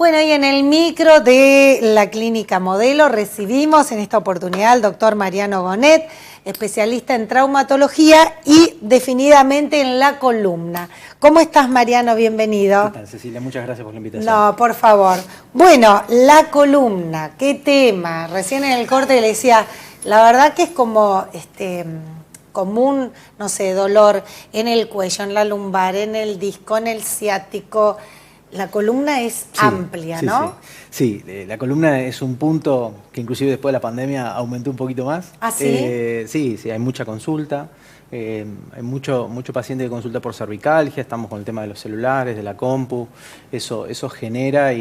Bueno, y en el micro de la Clínica Modelo recibimos en esta oportunidad al doctor Mariano Gonet, especialista en traumatología y definidamente en la columna. ¿Cómo estás, Mariano? Bienvenido. ¿Qué tal, Cecilia? Muchas gracias por la invitación. No, por favor. Bueno, la columna, ¿qué tema? Recién en el corte le decía, la verdad que es como común, no sé, dolor en el cuello, en la lumbar, en el disco, en el ciático. La columna es amplia, ¿no? Sí, la columna es un punto que inclusive después de la pandemia aumentó un poquito más. ¿Ah, sí? Sí, hay mucha consulta. Hay mucho paciente que consulta por cervicalgia, estamos con el tema de los celulares, de la compu, eso genera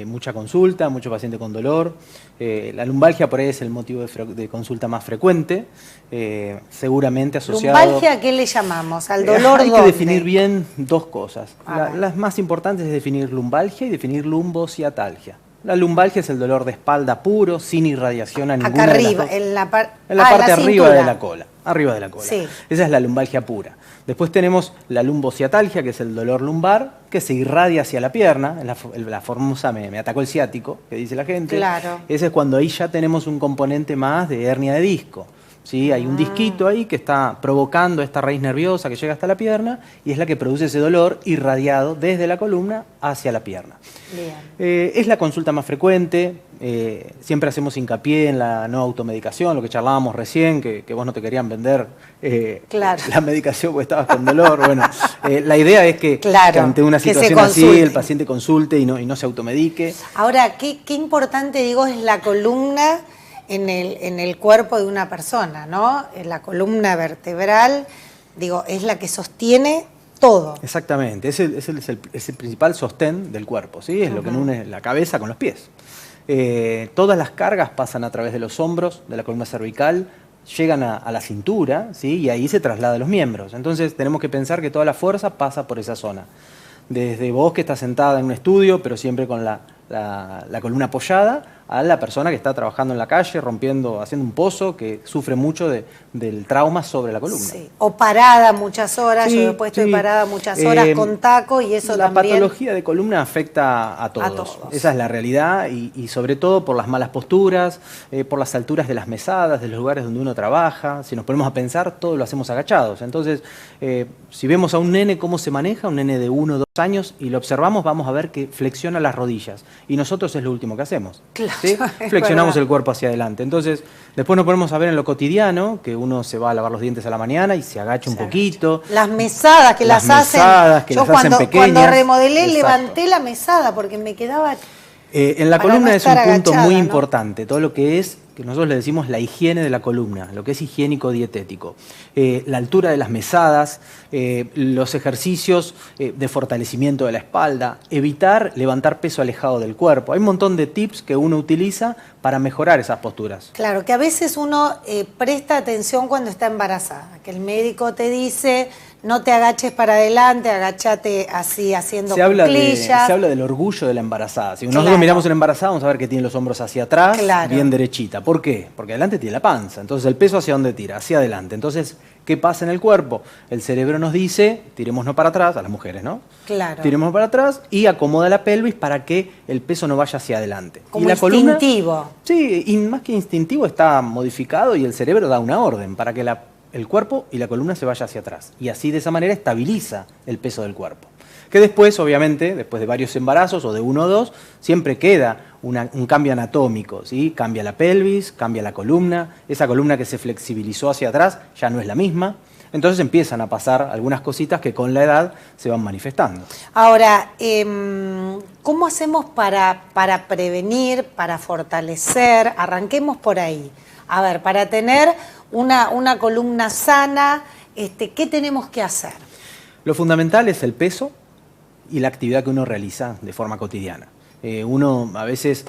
mucha consulta, mucho paciente con dolor. La lumbalgia por ahí es el motivo de consulta más frecuente, seguramente asociado... ¿Lumbalgia a qué le llamamos? ¿Al dolor hay dónde? que definir bien dos cosas. Las más importantes es definir lumbalgia y definir lumbociatalgia. La lumbalgia es el dolor de espalda puro, sin irradiación a ninguna acá arriba, de las dos. en la parte arriba de la cola. Arriba de la cola. Sí. Esa es la lumbalgia pura. Después tenemos la lumbociatalgia, que es el dolor lumbar, que se irradia hacia la pierna, la famosa me atacó el ciático, que dice la gente. Claro. Ese es cuando ahí ya tenemos un componente más de hernia de disco. ¿Sí? Hay un disquito ahí que está provocando esta raíz nerviosa que llega hasta la pierna y es la que produce ese dolor irradiado desde la columna hacia la pierna. Bien. Es la consulta más frecuente, siempre hacemos hincapié en la no automedicación, lo que charlábamos recién, que vos no te querían vender claro. la medicación porque estabas con dolor. Bueno, la idea es que, claro, que ante una situación así el paciente consulte y no se automedique. Ahora, qué importante, digo, es la columna en el cuerpo de una persona, ¿no? La columna vertebral, digo, es la que sostiene todo. Exactamente, es el principal sostén del cuerpo, ¿sí? Es lo que une la cabeza con los pies. Todas las cargas pasan a través de los hombros, de la columna cervical, llegan a la cintura, ¿sí? Y ahí se traslada a los miembros. Entonces tenemos que pensar que toda la fuerza pasa por esa zona. Desde vos que estás sentada en un estudio, pero siempre con la columna apoyada, a la persona que está trabajando en la calle, haciendo un pozo, que sufre mucho del trauma sobre la columna. Sí. O parada muchas horas, sí, yo después estoy parada muchas horas con taco y eso la también... La patología de columna afecta a todos. Esa es la realidad y sobre todo por las malas posturas, por las alturas de las mesadas, de los lugares donde uno trabaja. Si nos ponemos a pensar, todo lo hacemos agachados. Entonces, si vemos a un nene cómo se maneja, un nene de 1 o 2 años, y lo observamos, vamos a ver que flexiona las rodillas. Y nosotros es lo último que hacemos. Claro, ¿sí? Flexionamos el cuerpo hacia adelante. Entonces, después nos ponemos a ver en lo cotidiano, que uno se va a lavar los dientes a la mañana y se agacha un poquito. Las mesadas que las hacen. Yo cuando remodelé, levanté la mesada porque me quedaba... en la columna es un punto muy importante, todo lo que es, que nosotros le decimos la higiene de la columna, lo que es higiénico-dietético. La altura de las mesadas, los ejercicios de fortalecimiento de la espalda, evitar levantar peso alejado del cuerpo. Hay un montón de tips que uno utiliza para mejorar esas posturas. Claro, que a veces uno presta atención cuando está embarazada, que el médico te dice... No te agaches para adelante, agáchate así, haciendo cuclillas. Se habla del orgullo de la embarazada. Si nosotros miramos a la embarazada, vamos a ver que tiene los hombros hacia atrás, bien derechita. ¿Por qué? Porque adelante tiene la panza. Entonces, ¿el peso hacia dónde tira? Hacia adelante. Entonces, ¿qué pasa en el cuerpo? El cerebro nos dice, tirémonos para atrás, a las mujeres, ¿no? Claro. Tirémonos para atrás y acomoda la pelvis para que el peso no vaya hacia adelante. Como instintivo. Sí, y más que instintivo está modificado y el cerebro da una orden para que el cuerpo y la columna se vaya hacia atrás. Y así, de esa manera, estabiliza el peso del cuerpo. Que después, obviamente, después de varios embarazos o de 1 o 2, siempre queda un cambio anatómico, ¿sí? Cambia la pelvis, cambia la columna. Esa columna que se flexibilizó hacia atrás ya no es la misma. Entonces empiezan a pasar algunas cositas que con la edad se van manifestando. Ahora, ¿cómo hacemos para prevenir, para fortalecer? Arranquemos por ahí. A ver, para tener una columna sana, ¿qué tenemos que hacer? Lo fundamental es el peso y la actividad que uno realiza de forma cotidiana. Uno a veces,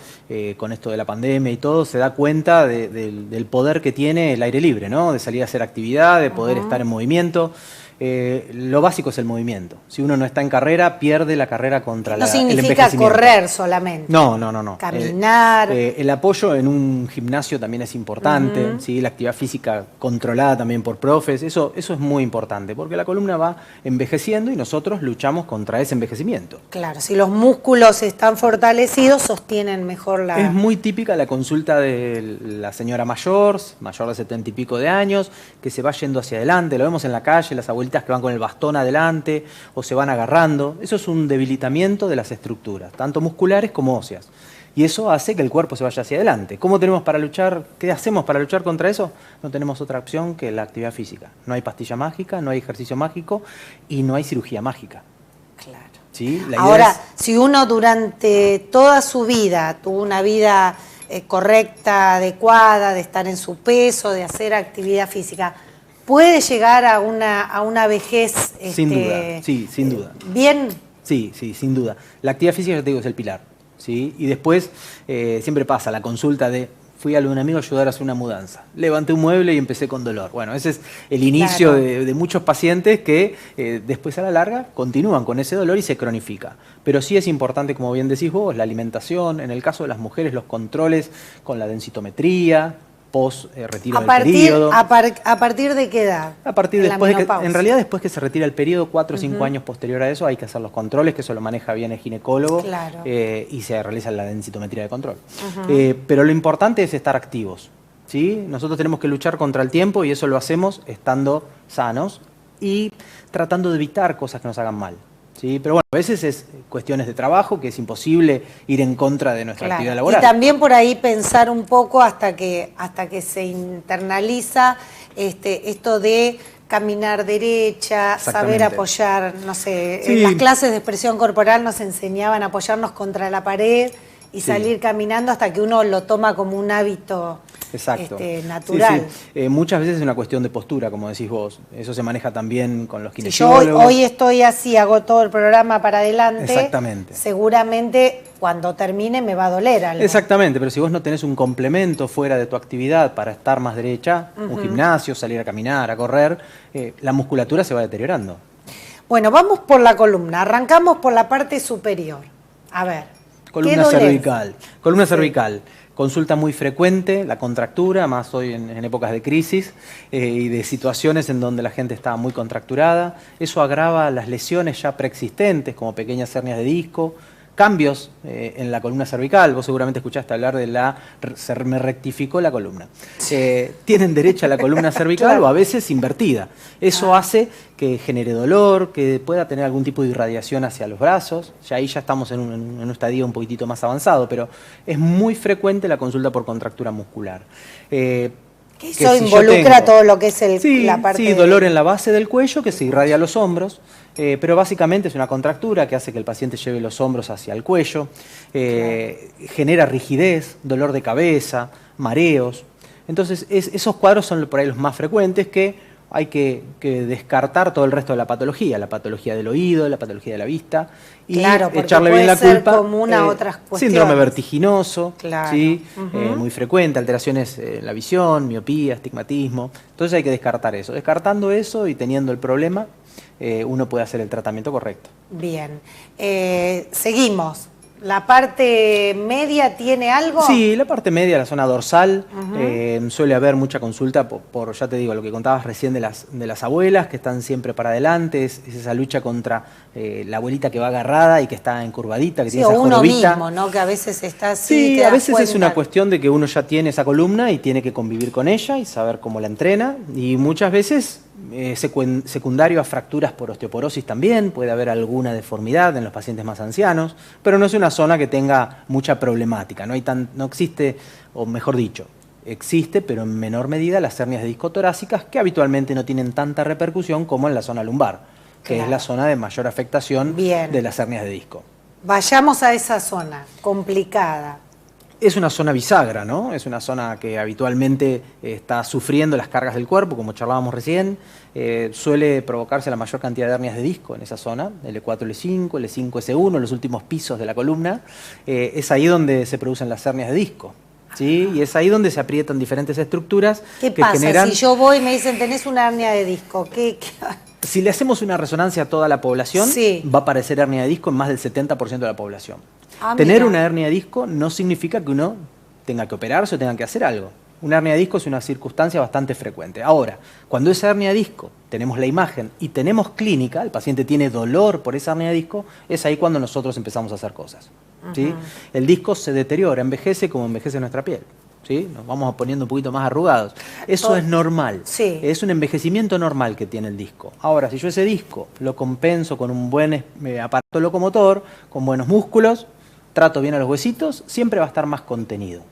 con esto de la pandemia y todo, se da cuenta del poder que tiene el aire libre, ¿no? De salir a hacer actividad, de poder estar en movimiento. Lo básico es el movimiento. Si uno no está en carrera, pierde la carrera contra el envejecimiento. No significa correr solamente. No. Caminar. El apoyo en un gimnasio también es importante, ¿sí? La actividad física controlada también por profes, eso es muy importante, porque la columna va envejeciendo y nosotros luchamos contra ese envejecimiento. Claro, si los músculos están fortalecidos, sostienen mejor la... Es muy típica la consulta de la señora mayor de 70 y pico de años, que se va yendo hacia adelante, lo vemos en la calle, las abuelitas que van con el bastón adelante o se van agarrando. Eso es un debilitamiento de las estructuras, tanto musculares como óseas. Y eso hace que el cuerpo se vaya hacia adelante. ¿Cómo tenemos para luchar? ¿Qué hacemos para luchar contra eso? No tenemos otra opción que la actividad física. No hay pastilla mágica, no hay ejercicio mágico y no hay cirugía mágica. Claro. ¿Sí? Ahora, si uno durante toda su vida tuvo una vida correcta, adecuada, de estar en su peso, de hacer actividad física, ¿puede llegar a una vejez? Sin duda, sí, sin duda. ¿Bien? Sí, sin duda. La actividad física, ya te digo, es el pilar, ¿sí? Y después siempre pasa la consulta de, fui a un amigo a ayudar a hacer una mudanza. Levanté un mueble y empecé con dolor. Bueno, ese es el inicio de muchos pacientes que después a la larga continúan con ese dolor y se cronifica. Pero sí es importante, como bien decís vos, la alimentación, en el caso de las mujeres, los controles con la densitometría, retiro del periodo. ¿A partir de qué edad? A partir después en realidad después que se retira el periodo, 4 o 5 años posterior a eso, hay que hacer los controles, que eso lo maneja bien el ginecólogo, y se realiza la densitometría de control. Pero lo importante es estar activos, ¿sí? Nosotros tenemos que luchar contra el tiempo y eso lo hacemos estando sanos y tratando de evitar cosas que nos hagan mal. Sí, pero bueno, a veces es cuestiones de trabajo, que es imposible ir en contra de nuestra actividad laboral. Y también por ahí pensar un poco hasta que se internaliza esto de caminar derecha, saber apoyar, no sé, en las clases de expresión corporal nos enseñaban a apoyarnos contra la pared y salir caminando hasta que uno lo toma como un hábito natural. Muchas veces es una cuestión de postura, como decís vos. Eso se maneja también con los kinesiólogos. Si yo hoy estoy así, hago todo el programa para adelante, seguramente cuando termine me va a doler algo. Exactamente, pero si vos no tenés un complemento fuera de tu actividad para estar más derecha, un gimnasio, salir a caminar, a correr, la musculatura se va deteriorando. Bueno, vamos por la columna. Arrancamos por la parte superior. A ver. Columna cervical. Columna cervical. Consulta muy frecuente, la contractura, más hoy en épocas de crisis y de situaciones en donde la gente está muy contracturada. Eso agrava las lesiones ya preexistentes, como pequeñas hernias de disco, cambios en la columna cervical. Vos seguramente escuchaste hablar de me rectificó la columna. Tienen derecha la columna cervical o a veces invertida. Eso hace que genere dolor, que pueda tener algún tipo de irradiación hacia los brazos. Ya ahí ya estamos en un estadio un poquitito más avanzado, pero es muy frecuente la consulta por contractura muscular. Eso involucra todo lo que es la parte... Sí, dolor en la base del cuello que se irradia a los hombros. Pero básicamente es una contractura que hace que el paciente lleve los hombros hacia el cuello, genera rigidez, dolor de cabeza, mareos. Entonces esos cuadros son por ahí los más frecuentes que hay que descartar todo el resto de la patología del oído, la patología de la vista y echarle bien la culpa. Común a otras cuestiones. Síndrome vertiginoso, ¿sí? Muy frecuente, alteraciones en la visión, miopía, astigmatismo. Entonces hay que descartar eso. Descartando eso y teniendo el problema, uno puede hacer el tratamiento correcto. Bien. Seguimos. ¿La parte media tiene algo? Sí, la parte media, la zona dorsal, suele haber mucha consulta por, ya te digo, lo que contabas recién de las abuelas, que están siempre para adelante, es esa lucha contra la abuelita que va agarrada y que está encurvadita, que tiene esa jorobita. Uno mismo, ¿no? Que a veces está así. Sí, a veces es una cuestión de que uno ya tiene esa columna y tiene que convivir con ella y saber cómo la entrena, y muchas veces secundario a fracturas por osteoporosis también, puede haber alguna deformidad en los pacientes más ancianos, pero no es una zona que tenga mucha problemática, no existe, o mejor dicho, existe, pero en menor medida, las hernias de disco torácicas que habitualmente no tienen tanta repercusión como en la zona lumbar, que es la zona de mayor afectación de las hernias de disco. Vayamos a esa zona complicada. Es una zona bisagra, ¿no? Es una zona que habitualmente está sufriendo las cargas del cuerpo, como charlábamos recién. Suele provocarse la mayor cantidad de hernias de disco en esa zona, L4, L5, L5, S1, los últimos pisos de la columna. Es ahí donde se producen las hernias de disco, ¿sí? Y es ahí donde se aprietan diferentes estructuras. ¿Qué pasa? Si yo voy y me dicen, tenés una hernia de disco, ¿qué? Si le hacemos una resonancia a toda la población, Sí. va a aparecer hernia de disco en más del 70% de la población. Ah, Tener mira. una hernia de disco no significa que uno tenga que operarse o tenga que hacer algo. Una hernia de disco es una circunstancia bastante frecuente. Ahora, cuando esa hernia de disco tenemos la imagen y tenemos clínica, el paciente tiene dolor por esa hernia de disco, es ahí cuando nosotros empezamos a hacer cosas. ¿Sí? El disco se deteriora, envejece como envejece nuestra piel. ¿Sí? Nos vamos poniendo un poquito más arrugados. Eso es normal. Sí. Es un envejecimiento normal que tiene el disco. Ahora, si yo ese disco lo compenso con un buen aparato locomotor, con buenos músculos, trato bien a los huesitos, siempre va a estar más contenido.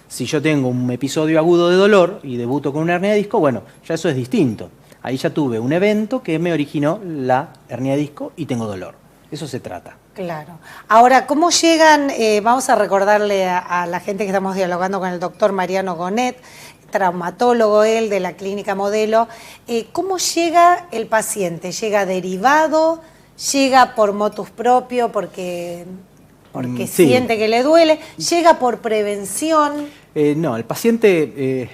Si yo tengo un episodio agudo de dolor y debuto con una hernia de disco, bueno, ya eso es distinto. Ahí ya tuve un evento que me originó la hernia de disco y tengo dolor. Eso se trata. Claro. Ahora, ¿cómo llegan? Vamos a recordarle a la gente que estamos dialogando con el doctor Mariano Gonet, traumatólogo él de la Clínica Modelo. ¿Cómo llega el paciente? ¿Llega derivado? ¿Llega por motus propio porque Sí. siente que le duele? ¿Llega por prevención? No, el paciente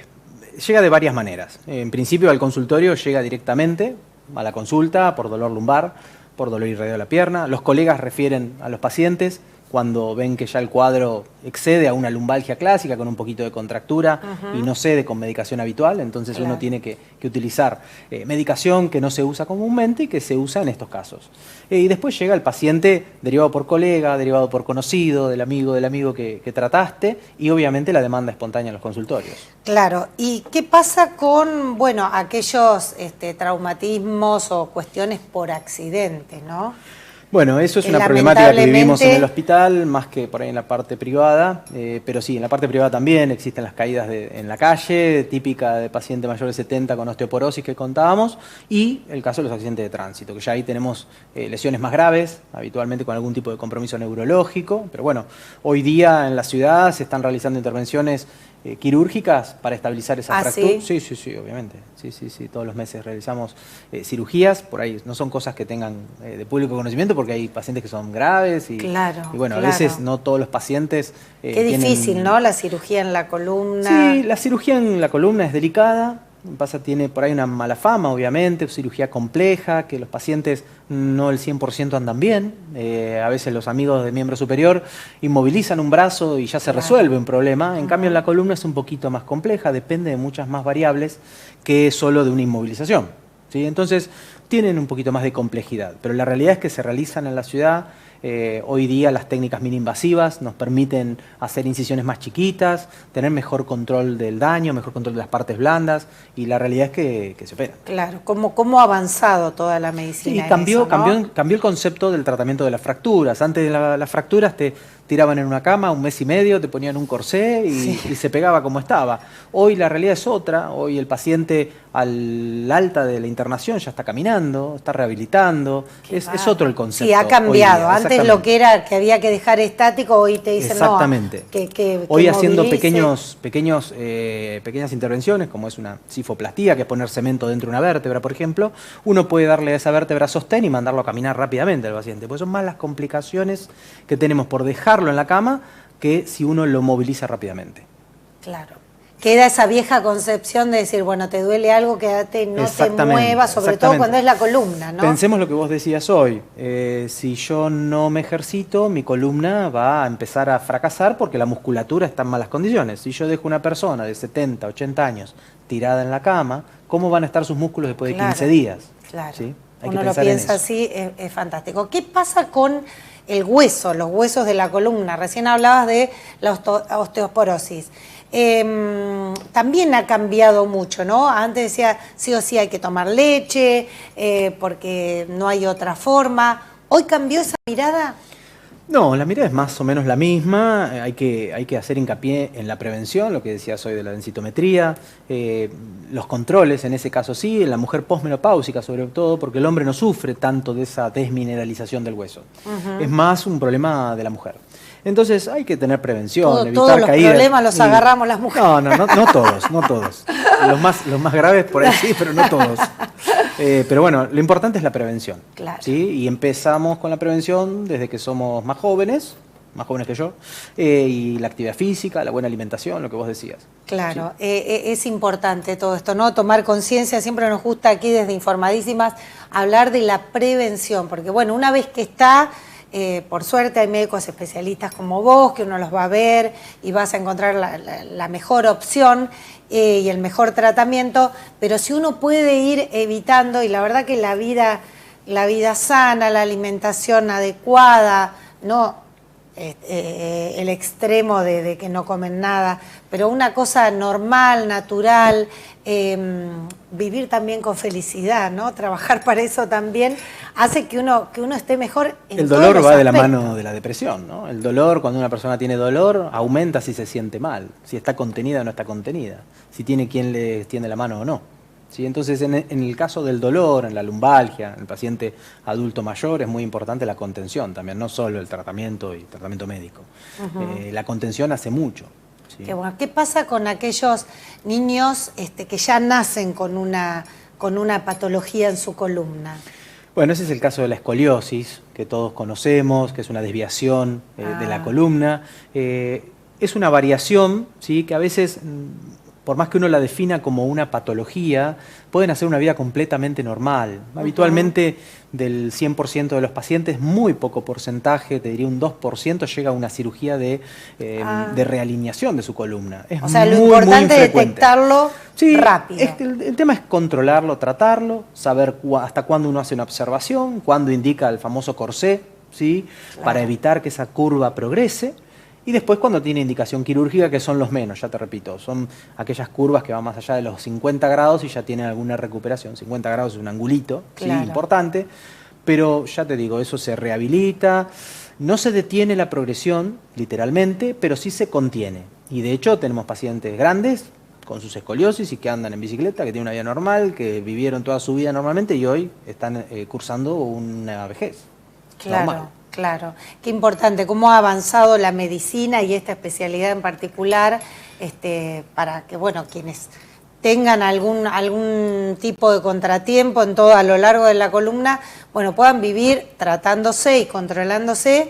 llega de varias maneras. En principio al consultorio llega directamente a la consulta por dolor lumbar, por dolor irradiado de la pierna. Los colegas refieren a los pacientes cuando ven que ya el cuadro excede a una lumbalgia clásica con un poquito de contractura y no cede con medicación habitual, entonces uno tiene que utilizar medicación que no se usa comúnmente y que se usa en estos casos. Y después llega el paciente derivado por colega, derivado por conocido, del amigo que trataste, y obviamente la demanda espontánea en los consultorios. Claro. ¿Y qué pasa con, bueno, aquellos traumatismos o cuestiones por accidente, ¿no? Bueno, eso es una problemática que vivimos en el hospital, más que por ahí en la parte privada, pero sí, en la parte privada también existen las caídas en la calle, típica de paciente mayor de 70 con osteoporosis que contábamos, y el caso de los accidentes de tránsito, que ya ahí tenemos lesiones más graves, habitualmente con algún tipo de compromiso neurológico, pero bueno, hoy día en la ciudad se están realizando intervenciones quirúrgicas para estabilizar esa fractura. ¿Sí? Sí, obviamente. Sí, todos los meses realizamos cirugías, por ahí no son cosas que tengan de público conocimiento porque hay pacientes que son graves y bueno, a veces no todos los pacientes Qué difícil, ¿no? La cirugía en la columna. Sí, la cirugía en la columna es delicada. Tiene por ahí una mala fama, obviamente, cirugía compleja, que los pacientes no el 100% andan bien. A veces los amigos de miembro superior inmovilizan un brazo y ya se resuelve un problema. En cambio, en la columna es un poquito más compleja, depende de muchas más variables que solo de una inmovilización, ¿sí? Entonces, tienen un poquito más de complejidad. Pero la realidad es que se realizan en la ciudad. Hoy día las técnicas mini-invasivas nos permiten hacer incisiones más chiquitas, tener mejor control del daño, mejor control de las partes blandas, y la realidad es que se operan. Claro, ¿cómo ha avanzado toda la medicina? Sí, cambió ¿no? el concepto del tratamiento de las fracturas. Antes de las fracturas te tiraban en una cama un mes y medio, te ponían un corsé y se pegaba como estaba. Hoy la realidad es otra. Hoy el paciente al alta de la internación ya está caminando, está rehabilitando. Es otro el concepto. Sí, ha cambiado. Antes lo que era que había que dejar estático, hoy te dicen exactamente. No, que hoy haciendo movilice. pequeñas intervenciones, como es una cifoplastía, que es poner cemento dentro de una vértebra, por ejemplo, uno puede darle a esa vértebra sostén y mandarlo a caminar rápidamente al paciente. Pues son más las complicaciones que tenemos por dejarlo en la cama que si uno lo moviliza rápidamente. Claro. Queda esa vieja concepción de decir, bueno, te duele algo, quédate, no te muevas, sobre todo cuando es la columna, ¿no? Pensemos lo que vos decías hoy. Si yo no me ejercito, mi columna va a empezar a fracasar porque la musculatura está en malas condiciones. Si yo dejo una persona de 70, 80 años tirada en la cama, ¿cómo van a estar sus músculos después de 15 días? Claro. ¿Sí? Uno lo piensa así, es fantástico. ¿Qué pasa con el hueso, los huesos de la columna? Recién hablabas de la osteoporosis. También ha cambiado mucho, ¿no? Antes decía sí o sí hay que tomar leche porque no hay otra forma. ¿Hoy cambió esa mirada? No, la mirada es más o menos la misma. Hay que hacer hincapié en la prevención, lo que decías hoy de la densitometría, los controles, en ese caso sí, en la mujer posmenopáusica sobre todo, porque el hombre no sufre tanto de esa desmineralización del hueso. Es más un problema de la mujer. Entonces hay que tener prevención, evitar todos caídas. Los problemas los agarramos las mujeres. No todos. Los más graves por ahí sí, pero no todos. Pero bueno, lo importante es la prevención. Claro. ¿Sí? Y empezamos con la prevención desde que somos más jóvenes, más jóvenes que yo, y la actividad física, la buena alimentación, lo que vos decías. Claro, sí. Es importante todo esto, ¿no? Tomar conciencia, siempre nos gusta aquí desde Informadísimas hablar de la prevención, porque bueno, una vez que está, por suerte hay médicos especialistas como vos, que uno los va a ver y vas a encontrar la mejor opción y el mejor tratamiento, pero si uno puede ir evitando, y la verdad que la vida sana, la alimentación adecuada, no el extremo de que no comen nada, pero una cosa normal, natural, vivir también con felicidad, ¿no? Trabajar para eso también hace que uno esté mejor en el todos dolor los va de la aspectos. mano de la depresión, ¿no? El dolor, cuando una persona tiene dolor, aumenta si se siente mal, si está contenida o no está contenida, si tiene quien le extiende la mano o no. ¿Sí? Entonces, en el caso del dolor, en la lumbalgia, en el paciente adulto mayor, es muy importante la contención también, no solo el tratamiento y tratamiento médico. La contención hace mucho. ¿Sí? Qué bueno. ¿Qué pasa con aquellos niños que ya nacen con una patología en su columna? Bueno, ese es el caso de la escoliosis, que todos conocemos, que es una desviación de la columna. Es una variación, ¿sí? Que a veces, por más que uno la defina como una patología, pueden hacer una vida completamente normal. Habitualmente, del 100% de los pacientes, muy poco porcentaje, te diría un 2%, llega a una cirugía de realineación de su columna. Es o sea, lo muy importante es infrecuente. detectarlo rápido. El tema es controlarlo, tratarlo, saber hasta cuándo uno hace una observación, cuándo indica el famoso corsé, ¿sí? Claro. Para evitar que esa curva progrese. Y después cuando tiene indicación quirúrgica, que son los menos, ya te repito, son aquellas curvas que van más allá de los 50 grados y ya tienen alguna recuperación. 50 grados es un angulito, claro. ¿sí? Importante, pero ya te digo, eso se rehabilita, no se detiene la progresión, literalmente, pero sí se contiene. Y de hecho tenemos pacientes grandes con sus escoliosis y que andan en bicicleta, que tienen una vida normal, que vivieron toda su vida normalmente y hoy están cursando una vejez. Claro. Normal. Claro, qué importante, cómo ha avanzado la medicina y esta especialidad en particular, para que, bueno, quienes tengan algún tipo de contratiempo a lo largo de la columna, bueno, puedan vivir tratándose y controlándose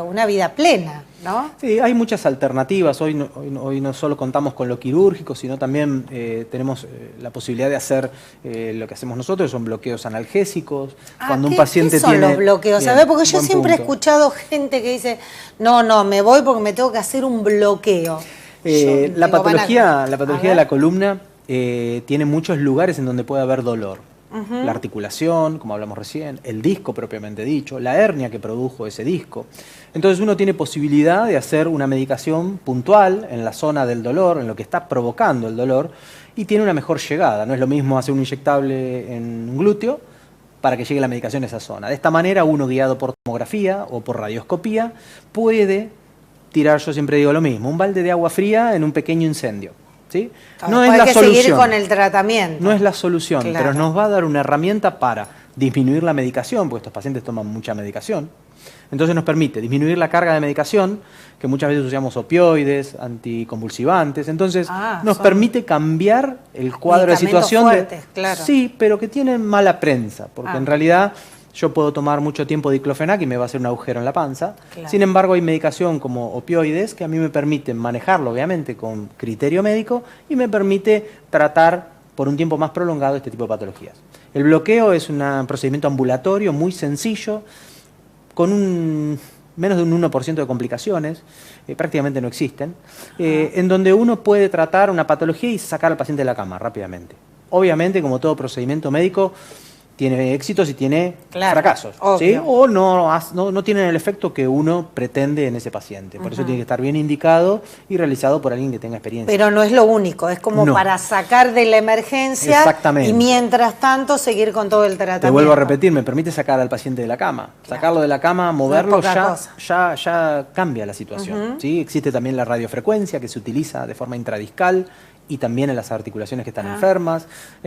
una vida plena, ¿no? Sí, hay muchas alternativas. Hoy no solo contamos con lo quirúrgico, sino también tenemos la posibilidad de hacer lo que hacemos nosotros, son bloqueos analgésicos. Cuando un paciente ¿qué son tiene los bloqueos? Bien, ¿Sabés? Porque yo buen siempre he punto. escuchado gente que dice, no, me voy porque me tengo que hacer un bloqueo. La patología de la columna tiene muchos lugares en donde puede haber dolor. La articulación, como hablamos recién, el disco propiamente dicho, la hernia que produjo ese disco. Entonces uno tiene posibilidad de hacer una medicación puntual en la zona del dolor, en lo que está provocando el dolor, y tiene una mejor llegada. No es lo mismo hacer un inyectable en un glúteo para que llegue la medicación a esa zona. De esta manera uno, guiado por tomografía o por radioscopía, puede tirar, yo siempre digo lo mismo, un balde de agua fría en un pequeño incendio. ¿Sí? Claro, no es hay la que solución. seguir con el tratamiento. No es la solución, claro. Pero nos va a dar una herramienta para disminuir la medicación, porque estos pacientes toman mucha medicación. Entonces nos permite disminuir la carga de medicación, que muchas veces usamos opioides, anticonvulsivantes. Entonces nos permite cambiar el cuadro de situación. Fuertes, claro. Sí, pero que tienen mala prensa, porque en realidad yo puedo tomar mucho tiempo diclofenac y me va a hacer un agujero en la panza. Claro. Sin embargo, hay medicación como opioides que a mí me permiten manejarlo, obviamente, con criterio médico y me permite tratar por un tiempo más prolongado este tipo de patologías. El bloqueo es un procedimiento ambulatorio muy sencillo, con menos de un 1% de complicaciones, prácticamente no existen, en donde uno puede tratar una patología y sacar al paciente de la cama rápidamente. Obviamente, como todo procedimiento médico, tiene éxitos y tiene fracasos, ¿sí? O no tienen el efecto que uno pretende en ese paciente. Por eso tiene que estar bien indicado y realizado por alguien que tenga experiencia. Pero no es lo único, es como para sacar de la emergencia. Exactamente. Y mientras tanto seguir con todo el tratamiento. Te vuelvo a repetir, me permite sacar al paciente de la cama. Sacarlo de la cama, moverlo, ya cambia la situación. ¿Sí? Existe también la radiofrecuencia que se utiliza de forma intradiscal y también en las articulaciones que están enfermas.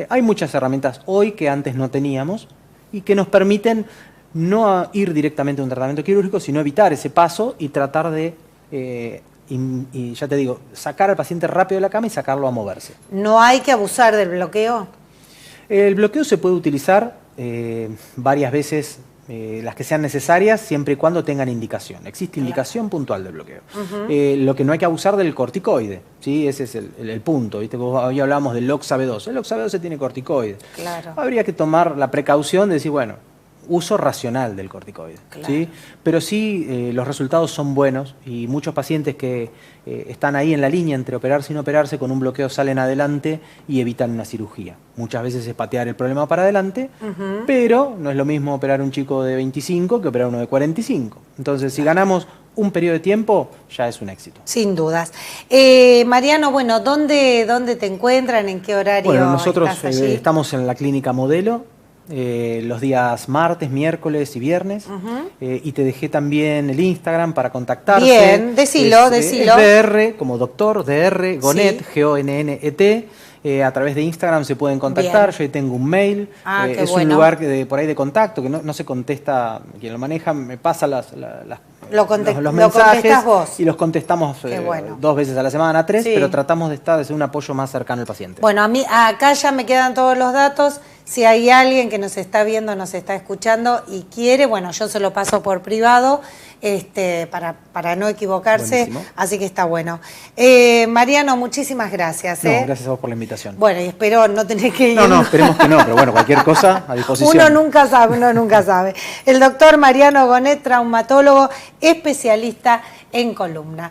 Hay muchas herramientas hoy que antes no teníamos y que nos permiten no ir directamente a un tratamiento quirúrgico, sino evitar ese paso y tratar de, y ya te digo, sacar al paciente rápido de la cama y sacarlo a moverse. ¿No hay que abusar del bloqueo? El bloqueo se puede utilizar varias veces las que sean necesarias siempre y cuando tengan indicación. Existe indicación puntual del bloqueo. Lo que no hay que abusar del corticoide, ¿sí? Ese es el punto. ¿Viste? Hoy hablamos del Loxa B12. El Loxa B12 tiene corticoide. Claro. Habría que tomar la precaución de decir, bueno, uso racional del corticoide. Claro. ¿Sí? Pero sí, los resultados son buenos y muchos pacientes que están ahí en la línea entre operarse y no operarse, con un bloqueo salen adelante y evitan una cirugía. Muchas veces es patear el problema para adelante, pero no es lo mismo operar un chico de 25 que operar uno de 45. Entonces, si ganamos un periodo de tiempo, ya es un éxito. Sin dudas. Mariano, bueno, ¿dónde te encuentran? ¿En qué horario? Bueno, nosotros estás allí? estamos en la clínica Modelo, los días martes, miércoles y viernes. Y te dejé también el Instagram para contactarse. Bien, decilo. Es DR, como doctor, DR, Gonet, Sí. Gonet. A través de Instagram se pueden contactar. Bien. Yo ahí tengo un mail. Qué es bueno. un lugar por ahí de contacto, que no se contesta, quien lo maneja me pasa los Lo mensajes contestás vos. y los contestamos Qué bueno. 2 veces a la semana, 3, Sí. pero tratamos de ser un apoyo más cercano al paciente. Bueno, acá ya me quedan todos los datos. Si hay alguien que nos está viendo, nos está escuchando y quiere, bueno, yo se lo paso por privado para no equivocarse. Buenísimo. Así que está bueno. Mariano, muchísimas gracias. No, gracias a vos por la invitación. Bueno, y espero no tener que ir. No, esperemos que no, pero bueno, cualquier cosa a disposición. Uno nunca sabe. El doctor Mariano Gonet, traumatólogo, especialista en columna.